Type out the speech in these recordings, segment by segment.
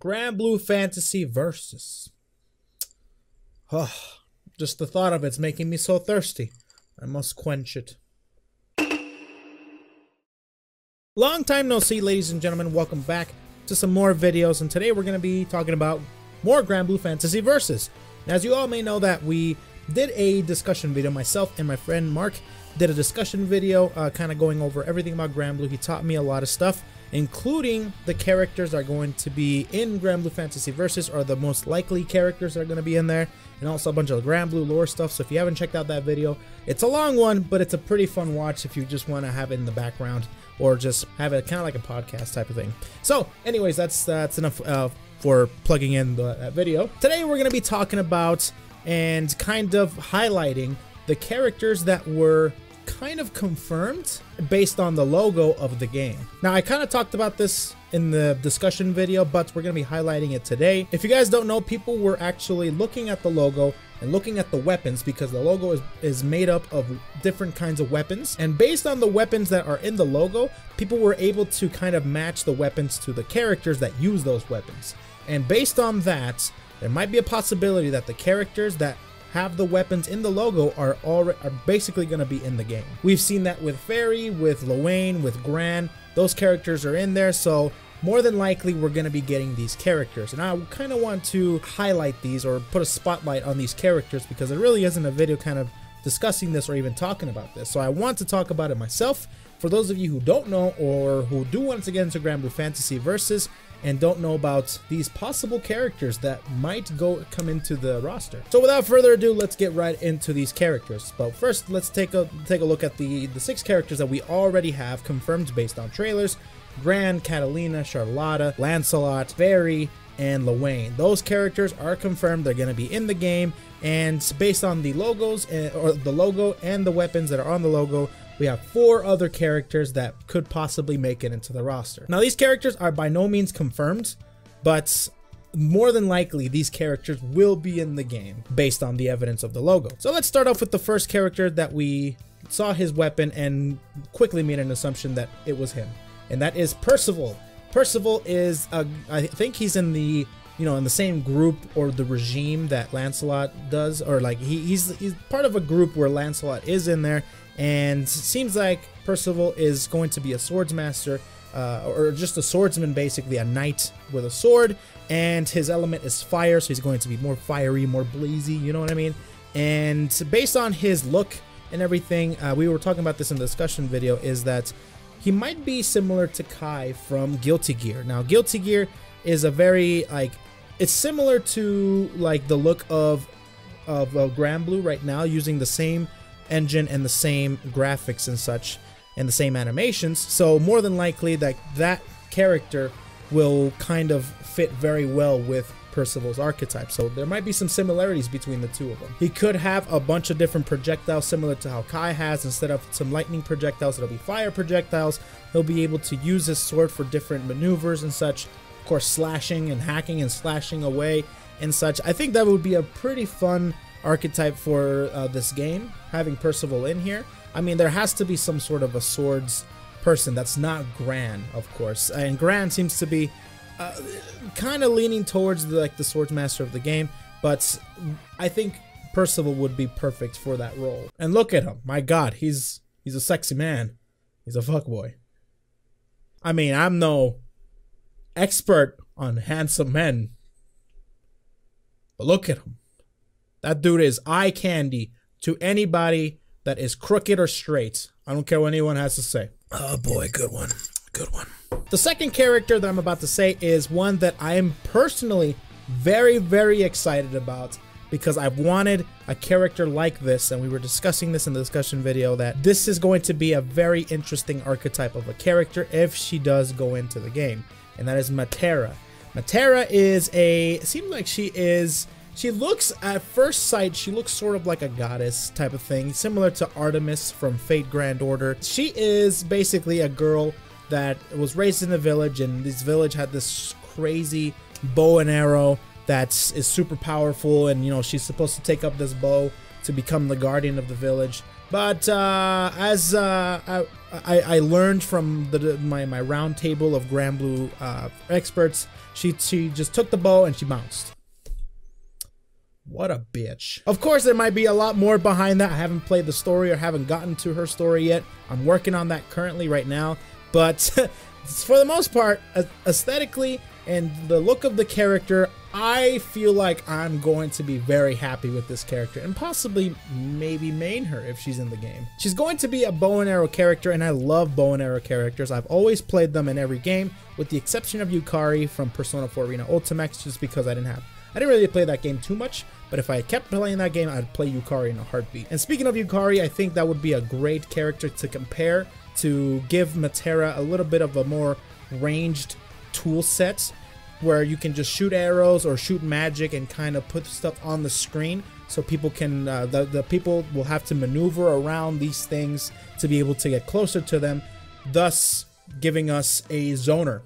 Granblue Fantasy Versus. Oh, just the thought of it's making me so thirsty. I must quench it. Long time no see, ladies and gentlemen. Welcome back to some more videos, and today we're going to be talking about more Granblue Fantasy Versus. As you all may know that we did a discussion video, myself and my friend Mark did a discussion video kind of going over everything about Granblue. He taught me a lot of stuff, including the characters that are going to be in Granblue Fantasy Versus, or the most likely characters that are going to be in there, and also a bunch of Granblue lore stuff. So if you haven't checked out that video, it's a long one, but it's a pretty fun watch if you just want to have it in the background or just have it kind of like a podcast type of thing. So anyways, that's enough for plugging in that video. Today we're going to be talking about and kind of highlighting the characters that were kind of confirmed based on the logo of the game. Now, I kind of talked about this in the discussion video, but we're going to be highlighting it today. If you guys don't know, people were actually looking at the logo and looking at the weapons, because the logo is made up of different kinds of weapons, and based on the weapons that are in the logo, people were able to kind of match the weapons to the characters that use those weapons. And based on that, there might be a possibility that the characters that have the weapons in the logo are basically going to be in the game. We've seen that with Fairy, with Luane, with Gran. Those characters are in there, so more than likely we're going to be getting these characters. And I kind of want to highlight these or put a spotlight on these characters, because there really isn't a video kind of discussing this or even talking about this. So I want to talk about it myself. For those of you who don't know, or who do want to get into Granblue Fantasy Versus and don't know about these possible characters that might come into the roster. So without further ado, let's get right into these characters. But first, let's take a look at the 6 characters that we already have confirmed based on trailers: Gran, Catalina, Charlotta, Lancelot, Fairy, and Luane. Those characters are confirmed. They're going to be in the game, and based on the logos or the logo and the weapons that are on the logo, we have 4 other characters that could possibly make it into the roster. Now, these characters are by no means confirmed, but more than likely these characters will be in the game based on the evidence of the logo. So let's start off with the first character that we saw his weapon and quickly made an assumption that it was him, and that is Percival. Percival is I think he's in the in the same group or the regime that Lancelot does, or like he's part of a group where Lancelot is in there. And seems like Percival is going to be a swordsmaster, or just a swordsman, basically a knight with a sword, and his element is fire, so he's going to be more fiery, more blazy, you know what I mean? And based on his look and everything, we were talking about this in the discussion video, is that he might be similar to Kai from Guilty Gear. Now, Guilty Gear is a very, it's similar to like the look of Granblue right now, using the same engine and the same graphics and such and the same animations. So more than likely that character will kind of fit very well with Percival's archetype. So there might be some similarities between the two of them. He could have a bunch of different projectiles similar to how Kai has. Instead of some lightning projectiles, it'll be fire projectiles. He'll be able to use his sword for different maneuvers and such. Of course, slashing and hacking and slashing away and such. I think that would be a pretty fun archetype for this game, having Percival in here. I mean, there has to be some sort of a swords person that's not Gran, of course, and Gran seems to be kind of leaning towards the swordsmaster of the game, but I think Percival would be perfect for that role. And look at him, my god, he's a sexy man. He's a fuckboy. I mean, I'm no expert on handsome men, but look at him. That dude is eye candy to anybody that is crooked or straight. I don't care what anyone has to say. Oh boy, good one. Good one. The second character that I'm about to say is one that I am personally very, very excited about, because I've wanted a character like this, and we were discussing this in the discussion video, that this is going to be a very interesting archetype of a character if she does go into the game, and that is Matera. Matera is it seems like she looks, at first sight, she looks sort of like a goddess type of thing, similar to Artemis from Fate Grand Order. She is basically a girl that was raised in a village, and this village had this crazy bow and arrow that is super powerful, and she's supposed to take up this bow to become the guardian of the village. But as I learned from my round table of Granblue experts, she just took the bow and she bounced. What a bitch. Of course, there might be a lot more behind that. I haven't played the story or haven't gotten to her story yet. I'm working on that currently right now. But for the most part, aesthetically and the look of the character, I feel like I'm going to be very happy with this character and possibly maybe main her if she's in the game. She's going to be a bow and arrow character, and I love bow and arrow characters. I've always played them in every game, with the exception of Yukari from Persona 4 Arena Ultimax, just because I didn't really play that game too much, but if I kept playing that game, I'd play Yukari in a heartbeat. And speaking of Yukari, I think that would be a great character to compare, to give Matera a little bit of a more ranged tool set, where you can just shoot arrows or shoot magic and kind of put stuff on the screen, so people can the people will have to maneuver around these things to be able to get closer to them, thus giving us a zoner.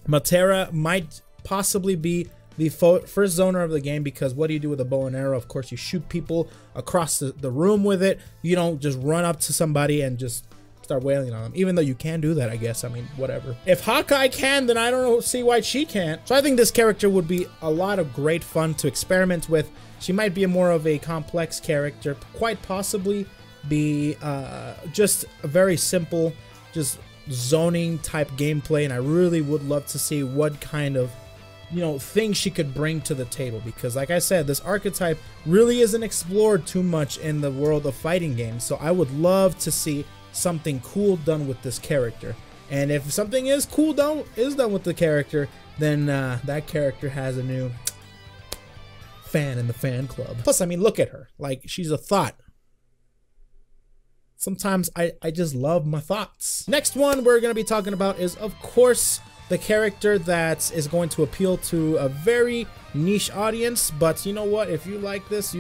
Matera might possibly be the first zoner of the game, because what do you do with a bow and arrow? Of course, you shoot people across the room with it. You don't just run up to somebody and just start wailing on them, even though you can do that, I guess. I mean, whatever. If Hawkeye can, then I don't see why she can't. So I think this character would be a lot of great fun to experiment with. She might be more of a complex character, quite possibly be just a very simple, just zoning type gameplay, and I really would love to see what kind of, you know, things she could bring to the table, because like I said, this archetype really isn't explored too much in the world of fighting games. So I would love to see something cool done with this character, and if something is done with the character, then that character has a new fan in the fan club. Plus, I mean, look at her, like, she's a thought. Sometimes I just love my thoughts. Next one we're going to be talking about is, of course, the character that is going to appeal to a very niche audience, but you know what, if you like this,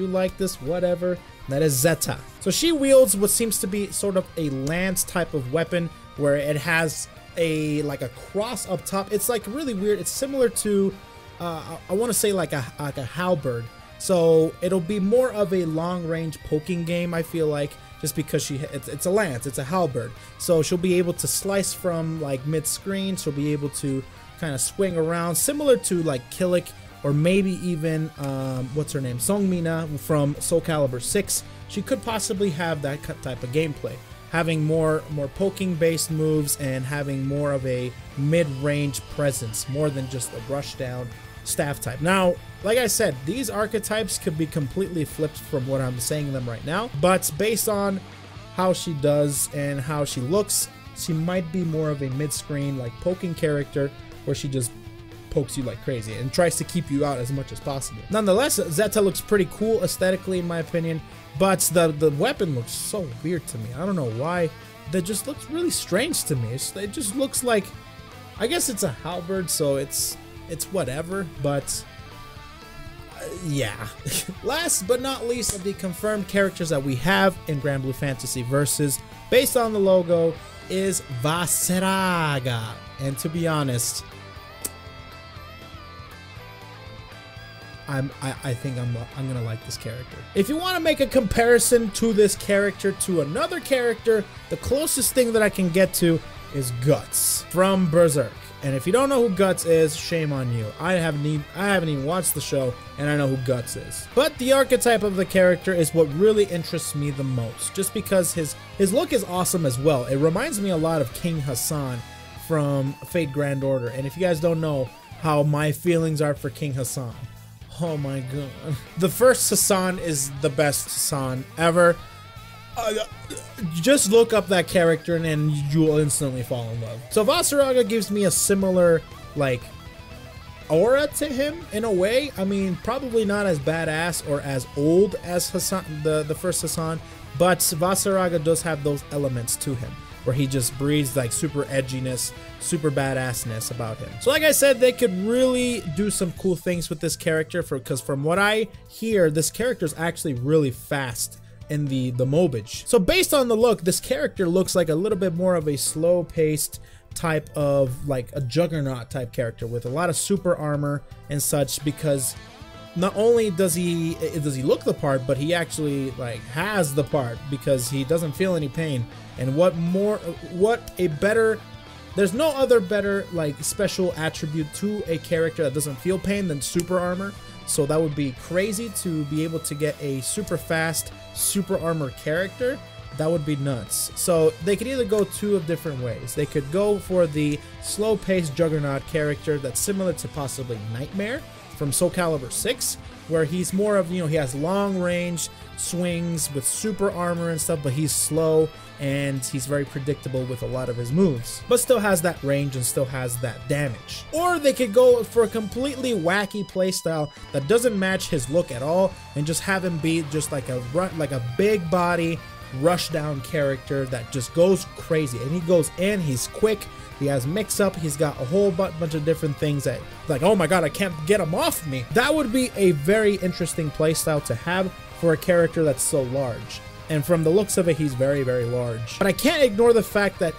whatever. That is Zeta. So she wields what seems to be sort of a lance type of weapon, where it has a cross up top. It's like really weird. It's similar to I want to say like a halberd. So it'll be more of a long range poking game, I feel like, just because it's a lance, it's a halberd. So she'll be able to slice from like mid screen. She'll be able to kind of swing around, similar to like Killick, or maybe even what's her name, Songmina from Soul Calibur 6. She could possibly have that type of gameplay, having more poking based moves and having more of a mid-range presence, more than just a rush down staff type. Now, like I said, these archetypes could be completely flipped from what I'm saying them right now, but based on how she does and how she looks, she might be more of a mid-screen like poking character, where she just pokes you like crazy and tries to keep you out as much as possible. Nonetheless, Zeta looks pretty cool aesthetically in my opinion, but the weapon looks so weird to me. I don't know why. That just looks really strange to me. It just looks like, I guess it's a halberd, so it's whatever, but yeah. Last but not least of the confirmed characters that we have in Granblue Fantasy Versus, based on the logo, is Vaseraga. And to be honest, I think I'm gonna like this character. If you want to make a comparison to this character to another character, the closest thing that I can get to is Guts from Berserk. And if you don't know who Guts is, shame on you. I haven't even watched the show, and I know who Guts is. But the archetype of the character is what really interests me the most, just because his look is awesome as well. It reminds me a lot of King Hassan from Fate Grand Order. And if you guys don't know how my feelings are for King Hassan, oh my god. The first Hassan is the best Hassan ever. Just look up that character and you will instantly fall in love. So Vaseraga gives me a similar like aura to him in a way. I mean, probably not as badass or as old as Hassan, the first Hassan, but Vaseraga does have those elements to him, where he just breathes like super edginess, super badassness about him. So like I said, they could really do some cool things with this character, because from what I hear, this character is actually really fast in the mobage. So based on the look, this character looks like a little bit more of a slow-paced type of like a Juggernaut type character with a lot of super armor and such, because not only does he look the part, but he actually like has the part because he doesn't feel any pain. And there's no other better like special attribute to a character that doesn't feel pain than super armor. So that would be crazy to be able to get a super fast super armor character. That would be nuts. So they could either go two of different ways. They could go for the slow-paced Juggernaut character that's similar to possibly Nightmare from Soul Calibur 6, where he's more of, he has long range swings with super armor and stuff, but he's slow and he's very predictable with a lot of his moves, but still has that range and still has that damage. Or they could go for a completely wacky playstyle that doesn't match his look at all and just have him be just like a big body rush down character that just goes crazy. And he goes in, he's quick, he has mix up, he's got a whole bunch of different things that like, oh my god, I can't get him off me. That would be a very interesting playstyle to have for a character that's so large. And from the looks of it, he's very, very large. But I can't ignore the fact that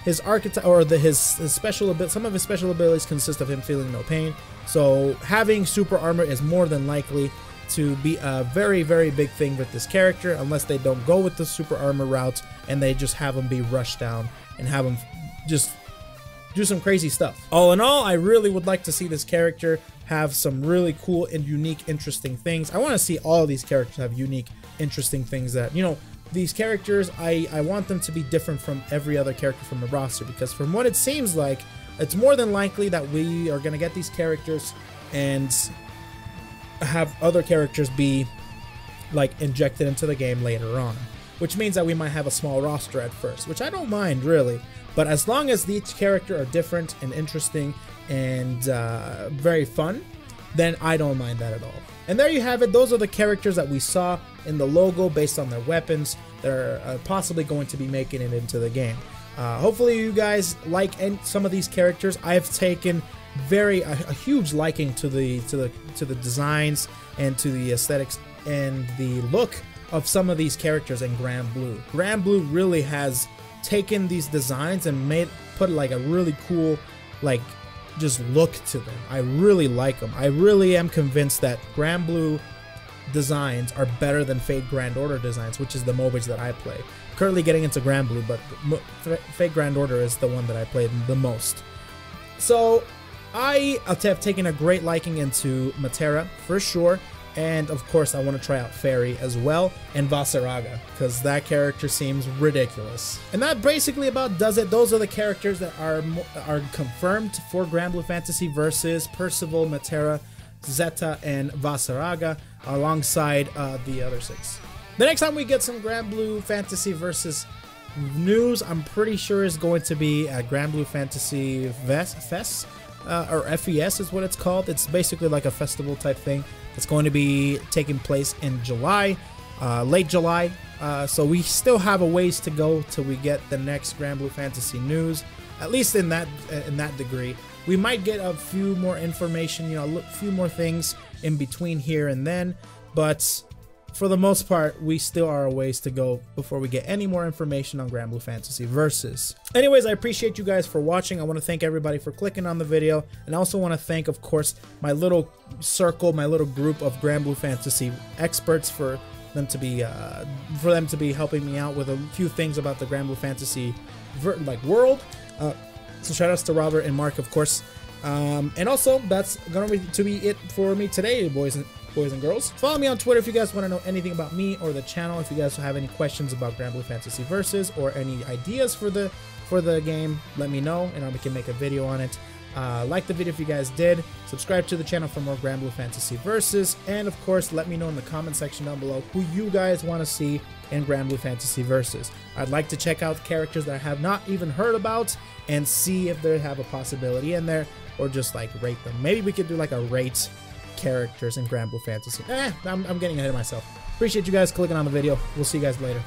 his archetype, or his special ability, some of his special abilities consist of him feeling no pain. So having super armor is more than likely to be a very, very big thing with this character, unless they don't go with the super armor route and they just have him be rushed down and have him just do some crazy stuff. All in all, I really would like to see this character have some really cool and unique, interesting things. I want to see all of these characters have unique, interesting things that, these characters, I want them to be different from every other character from the roster, because from what it seems like, it's more than likely that we are going to get these characters and have other characters be like injected into the game later on, which means that we might have a small roster at first, which I don't mind really, but as long as each character are different and interesting and very fun, then I don't mind that at all. And there you have it. Those are the characters that we saw in the logo based on their weapons that are possibly going to be making it into the game. Hopefully you guys like some of these characters. I have taken a huge liking to the designs and to the aesthetics and the look of some of these characters in Granblue. Granblue really has taken these designs and put like a really cool just look to them. I really like them. I really am convinced that Granblue designs are better than Fate Grand Order designs, which is the MOBAs that I play. Currently getting into Granblue, but Fate Grand Order is the one that I played the most. So I have taken a great liking into Matera for sure, and of course I want to try out Fairy as well, and Vasaraga, because that character seems ridiculous. And that basically about does it. Those are the characters that are confirmed for Granblue Fantasy Versus: Percival, Matera, Zeta, and Vasaraga, alongside the other 6. The next time we get some Granblue Fantasy Versus news, I'm pretty sure is going to be at Granblue Fantasy Fest. Or FES is what it's called. It's basically like a festival type thing. It's going to be taking place in July, late July. So we still have a ways to go till we get the next Granblue Fantasy news. At least in that degree, we might get a few more information, a few more things in between here and then. But for the most part, we still are a ways to go before we get any more information on Granblue Fantasy Versus. Anyways, I appreciate you guys for watching. I want to thank everybody for clicking on the video, and I also want to thank, of course, my little circle, my little group of Granblue Fantasy experts for them to be helping me out with a few things about the Granblue Fantasy world. So shout outs to Robert and Mark, of course. And also, that's going to be it for me today, boys and girls. Follow me on Twitter if you guys want to know anything about me or the channel. If you guys have any questions about Granblue Fantasy Versus or any ideas for the game, let me know and we can make a video on it. Like the video if you guys did. Subscribe to the channel for more Granblue Fantasy Versus, and of course let me know in the comment section down below who you guys want to see in Granblue Fantasy Versus. I'd like to check out characters that I have not even heard about and see if they have a possibility in there, or just rate them. Maybe we could do a rate characters in Granblue Fantasy. I'm getting ahead of myself. Appreciate you guys clicking on the video. We'll see you guys later.